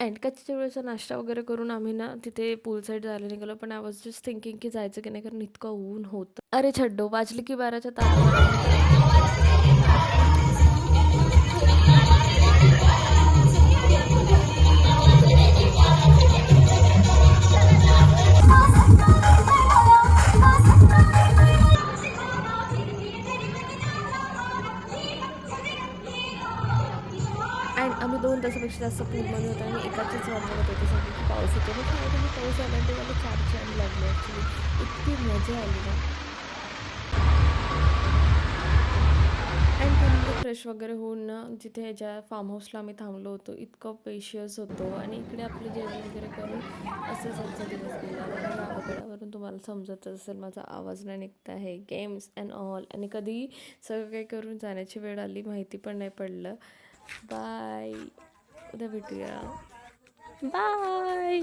And कच्च्या वेळेचा नाश्ता वगैरे करून आम्ही ना तिथे पूल साईड जायला निघालो. पण आय वॉज जस्ट थिंकिंग की जायचं की नाही, कारण इतकं ऊन होतं. अरे छड्डो, वाजली की 12च्या अँड आम्ही 2 तासापेक्षा जास्त पूलमध्ये होतो आणि एकाचीच वाट बघत होतो सगळे की पाऊस येतो. मग फायनली पाऊस आला आणि ते मला छान लागले ॲक्च्युली. इतकी मजा आली ना. अँड फायनली फ्रेश वगैरे होऊन ना जिथे ज्या फार्म हाऊसला आम्ही थांबलो होतो, इतकं पेशियस होतो आणि इकडे आपलं जेवण वगैरे करून असेच आजचा दिवस गेला. बघा गावाकडावरून तुम्हाला समजत असेल माझा आवाज नाही निघत आहे. गेम्स अँड ऑल, आणि कधी सगळं काही करून जाण्याची वेळ आली माहिती पण नाही पडलं. बाय, उद्या भेटूया. बाय.